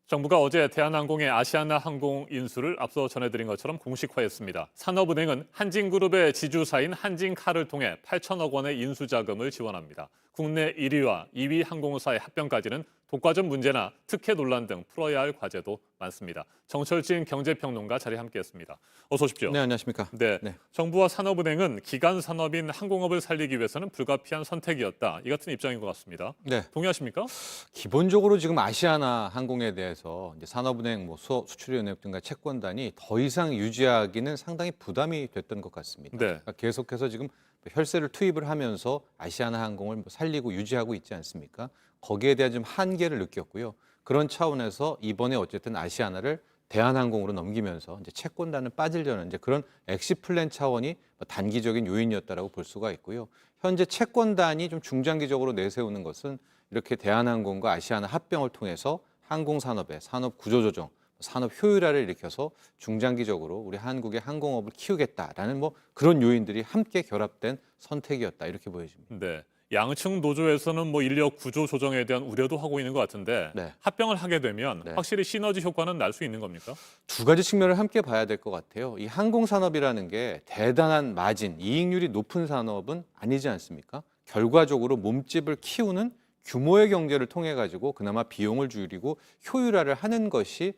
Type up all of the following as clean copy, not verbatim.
정부가 어제 대한항공의 아시아나 항공 인수를 앞서 전해드린 것처럼 공식화했습니다. 산업은행은 한진그룹의 지주사인 한진카를 통해 8천억 원의 인수 자금을 지원합니다. 국내 1위와 2위 항공사의 합병까지는 독과점 문제나 특혜 논란 등 풀어야 할 과제도 많습니다. 정철진 경제평론가 자리에 함께했습니다. 어서 오십시오. 네, 안녕하십니까. 네, 네. 정부와 산업은행은 기간 산업인 항공업을 살리기 위해서는 불가피한 선택이었다. 이 같은 입장인 것 같습니다. 네. 동의하십니까? 기본적으로 지금 아시아나 항공에 대해서 이제 산업은행, 수출위원회 등과 채권단이 더 이상 유지하기는 상당히 부담이 됐던 것 같습니다. 네. 그러니까 계속해서 지금 혈세를 투입을 하면서 아시아나 항공을 살리고 유지하고 있지 않습니까? 거기에 대한 좀 한계를 느꼈고요. 그런 차원에서 이번에 어쨌든 아시아나를 대한항공으로 넘기면서 이제 채권단은 빠지려는 이제 그런 엑시 플랜 차원이 단기적인 요인이었다라고 볼 수가 있고요. 현재 채권단이 좀 중장기적으로 내세우는 것은 이렇게 대한항공과 아시아나 합병을 통해서 항공산업의 산업 구조조정, 산업 효율화를 일으켜서 중장기적으로 우리 한국의 항공업을 키우겠다라는 그런 요인들이 함께 결합된 선택이었다 이렇게 보여집니다. 네. 양측 노조에서는 인력 구조 조정에 대한 우려도 하고 있는 것 같은데 네. 합병을 하게 되면 네. 확실히 시너지 효과는 날 수 있는 겁니까? 두 가지 측면을 함께 봐야 될 것 같아요. 이 항공산업이라는 게 대단한 마진, 이익률이 높은 산업은 아니지 않습니까? 결과적으로 몸집을 키우는 규모의 경제를 통해 가지고 그나마 비용을 줄이고 효율화를 하는 것이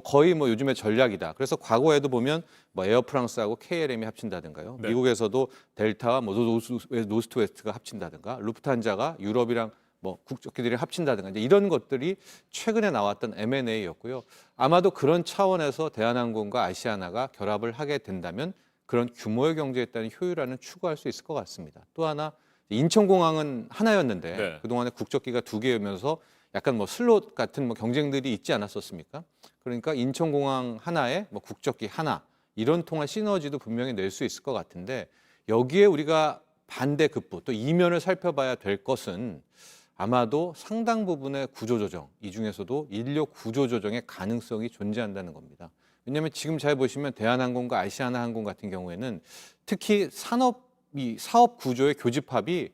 거의 요즘의 전략이다. 그래서 과거에도 보면 에어프랑스하고 KLM이 합친다든가요. 네. 미국에서도 델타와 노스트웨스트가 합친다든가, 루프탄자가 유럽이랑 국적기들이 합친다든가 이제 이런 것들이 최근에 나왔던 M&A였고요. 아마도 그런 차원에서 대한항공과 아시아나가 결합을 하게 된다면 그런 규모의 경제에 따른 효율화는 추구할 수 있을 것 같습니다. 또 하나 인천공항은 하나였는데 네. 그동안에 국적기가 두 개면서 약간 슬롯 같은 경쟁들이 있지 않았었습니까? 그러니까 인천공항 하나에 국적기 하나 이런 통한 시너지도 분명히 낼 수 있을 것 같은데 여기에 우리가 반대급부 또 이면을 살펴봐야 될 것은 아마도 상당 부분의 구조조정, 이 중에서도 인력 구조조정의 가능성이 존재한다는 겁니다. 왜냐하면 지금 잘 보시면 대한항공과 아시아나항공 같은 경우에는 특히 사업 구조의 교집합이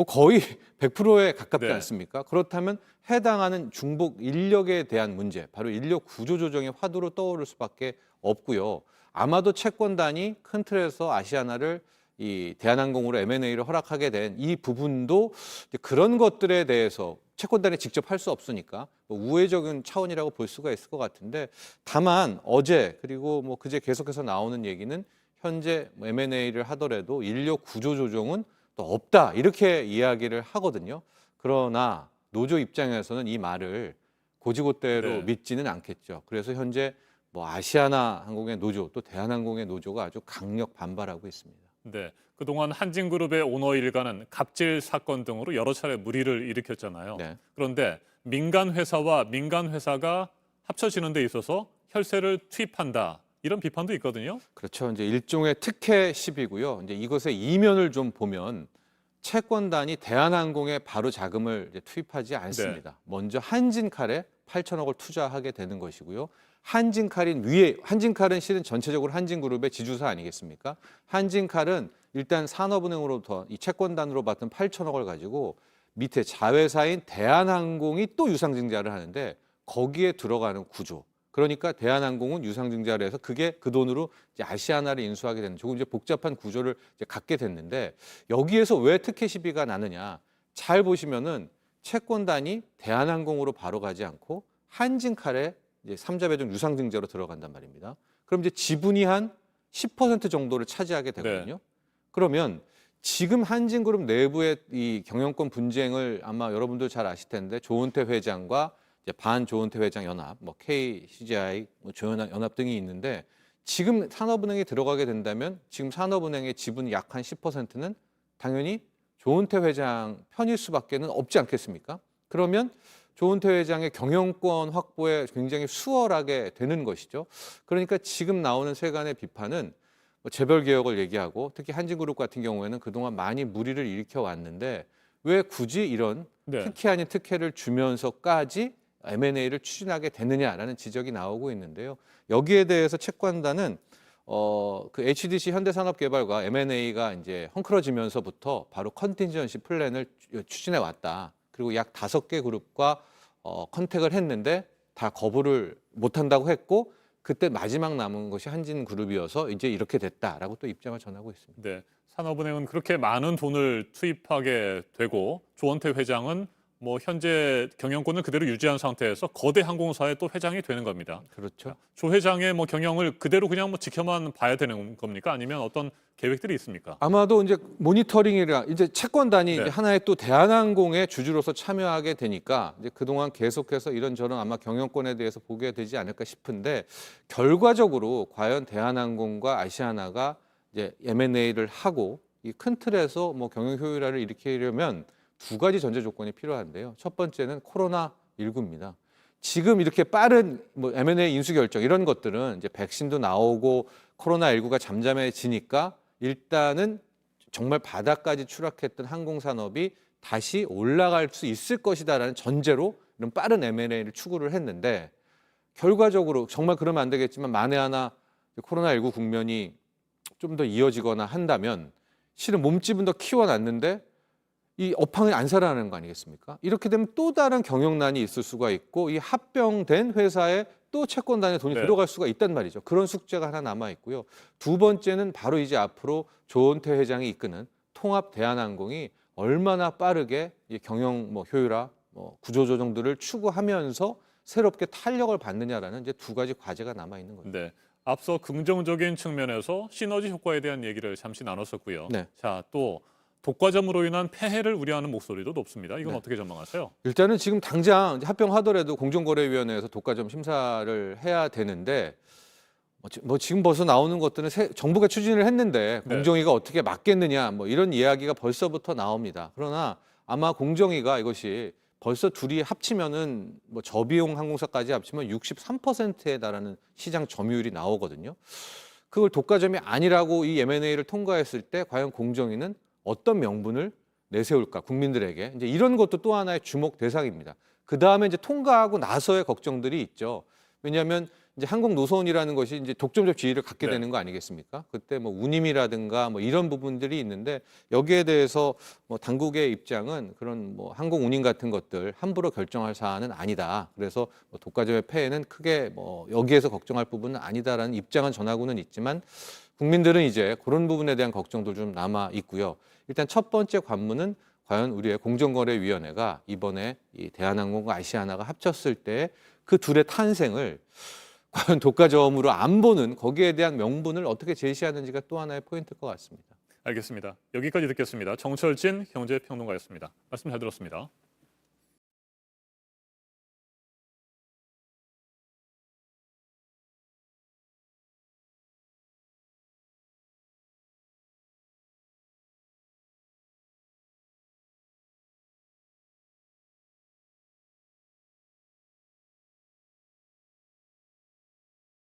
거의 100%에 가깝지 네. 않습니까? 그렇다면 해당하는 중복 인력에 대한 문제, 바로 인력 구조조정의 화두로 떠오를 수밖에 없고요. 아마도 채권단이 큰 틀에서 아시아나를 이 대한항공으로 M&A를 허락하게 된 이 부분도 그런 것들에 대해서 채권단이 직접 할 수 없으니까 우회적인 차원이라고 볼 수가 있을 것 같은데 다만 어제 그리고 그제 계속해서 나오는 얘기는 현재 M&A를 하더라도 인력 구조 조정은 또 없다 이렇게 이야기를 하거든요. 그러나 노조 입장에서는 이 말을 고지고대로 네. 믿지는 않겠죠. 그래서 현재 아시아나 항공의 노조 또 대한항공의 노조가 아주 강력 반발하고 있습니다. 네. 그동안 한진그룹의 오너 일가는 갑질 사건 등으로 여러 차례 물의를 일으켰잖아요. 네. 그런데 민간 회사와 민간 회사가 합쳐지는 데 있어서 혈세를 투입한다. 이런 비판도 있거든요. 그렇죠. 이제 일종의 특혜 시비고요. 이제 이것의 이면을 좀 보면 채권단이 대한항공에 바로 자금을 이제 투입하지 않습니다. 먼저 한진칼에 8천억을 투자하게 되는 것이고요. 한진칼은 실은 전체적으로 한진그룹의 지주사 아니겠습니까? 한진칼은 일단 산업은행으로부터 이 채권단으로 받은 8천억을 가지고 밑에 자회사인 대한항공이 또 유상증자를 하는데 거기에 들어가는 구조. 그러니까 대한항공은 유상증자를 해서 그게 그 돈으로 이제 아시아나를 인수하게 되는 조금 이제 복잡한 구조를 이제 갖게 됐는데 여기에서 왜 특혜 시비가 나느냐? 잘 보시면은 채권단이 대한항공으로 바로 가지 않고 한진칼에 이제 삼자 배정 유상증자로 들어간단 말입니다. 그럼 이제 지분이 한 10% 정도를 차지하게 되거든요. 그러면 지금 한진그룹 내부의 이 경영권 분쟁을 아마 여러분들 잘 아실 텐데 조은태 회장과 이제 반조은태 회장 연합, KCGI, 조연합 등이 있는데 지금 산업은행에 들어가게 된다면 지금 산업은행의 지분이 약 한 10%는 당연히 조은태 회장 편일 수밖에는 없지 않겠습니까? 그러면 조은태 회장의 경영권 확보에 굉장히 수월하게 되는 것이죠. 그러니까 지금 나오는 세간의 비판은 재벌 개혁을 얘기하고 특히 한진그룹 같은 경우에는 그동안 많이 물의를 일으켜 왔는데 왜 굳이 이런 네. 특혜 아닌 특혜를 주면서까지 M&A를 추진하게 되느냐라는 지적이 나오고 있는데요. 여기에 대해서 채권단은 그 HDC 현대산업개발과 M&A가 이제 헝클어지면서부터 바로 컨틴전시 플랜을 추진해 왔다. 그리고 약 5개 그룹과 컨택을 했는데 다 거부를 못한다고 했고 그때 마지막 남은 것이 한진그룹이어서 이제 이렇게 됐다라고 또 입장을 전하고 있습니다. 네, 산업은행은 그렇게 많은 돈을 투입하게 되고 조원태 회장은 뭐 현재 경영권을 그대로 유지한 상태에서 거대 항공사의 또 회장이 되는 겁니다. 그렇죠. 조 회장의 뭐 경영을 그대로 그냥 뭐 지켜만 봐야 되는 겁니까? 아니면 어떤 계획들이 있습니까? 아마도 이제 모니터링이라 이제 채권단이 네. 이제 하나의 또 대한항공의 주주로서 참여하게 되니까 이제 그동안 계속해서 이런저런 아마 경영권에 대해서 보게 되지 않을까 싶은데 결과적으로 과연 대한항공과 아시아나가 이제 M&A를 하고 이 큰 틀에서 뭐 경영 효율화를 일으키려면 두 가지 전제 조건이 필요한데요. 첫 번째는 코로나19입니다. 지금 이렇게 빠른 뭐 M&A 인수 결정 이런 것들은 이제 백신도 나오고 코로나19가 잠잠해지니까 일단은 정말 바닥까지 추락했던 항공산업이 다시 올라갈 수 있을 것이다라는 전제로 이런 빠른 M&A를 추구를 했는데 결과적으로 정말 그러면 안 되겠지만 만에 하나 코로나19 국면이 좀 더 이어지거나 한다면 실은 몸집은 더 키워놨는데 이 업황이 안 살아나는 거 아니겠습니까? 이렇게 되면 또 다른 경영난이 있을 수가 있고 이 합병된 회사에 또 채권단에 돈이 네. 들어갈 수가 있단 말이죠. 그런 숙제가 하나 남아 있고요. 두 번째는 바로 이제 앞으로 조은태 회장이 이끄는 통합 대한항공이 얼마나 빠르게 이 경영 뭐 효율화, 뭐 구조조정들을 추구하면서 새롭게 탄력을 받느냐라는 이제 두 가지 과제가 남아 있는 거죠. 네. 앞서 긍정적인 측면에서 시너지 효과에 대한 얘기를 잠시 나눴었고요. 네. 자, 또 독과점으로 인한 폐해를 우려하는 목소리도 높습니다. 이건 네. 어떻게 전망하세요? 일단은 지금 당장 이제 합병하더라도 공정거래위원회에서 독과점 심사를 해야 되는데 뭐 지금 벌써 나오는 것들은 정부가 추진을 했는데 네. 공정위가 어떻게 막겠느냐 뭐 이런 이야기가 벌써부터 나옵니다. 그러나 아마 공정위가 이것이 벌써 둘이 합치면은 뭐 저비용 항공사까지 합치면 63%에 달하는 시장 점유율이 나오거든요. 그걸 독과점이 아니라고 이 M&A를 통과했을 때 과연 공정위는 어떤 명분을 내세울까 국민들에게 이제 이런 것도 또 하나의 주목 대상입니다. 그 다음에 이제 통과하고 나서의 걱정들이 있죠. 왜냐하면 이제 항공 노선이라는 것이 이제 독점적 지위를 갖게 네. 되는 거 아니겠습니까? 그때 뭐 운임이라든가 뭐 이런 부분들이 있는데 여기에 대해서 뭐 당국의 입장은 그런 뭐 항공 운임 같은 것들 함부로 결정할 사안은 아니다. 그래서 뭐 독과점의 폐해는 크게 뭐 여기에서 걱정할 부분은 아니다라는 입장은 전하고는 있지만 국민들은 이제 그런 부분에 대한 걱정도 좀 남아 있고요. 일단 첫 번째 관문은 과연 우리의 공정거래위원회가 이번에 이 대한항공과 아시아나가 합쳤을 때 그 둘의 탄생을 과연 독과점으로 안 보는 거기에 대한 명분을 어떻게 제시하는지가 또 하나의 포인트일 것 같습니다. 알겠습니다. 여기까지 듣겠습니다. 정철진 경제평론가였습니다. 말씀 잘 들었습니다.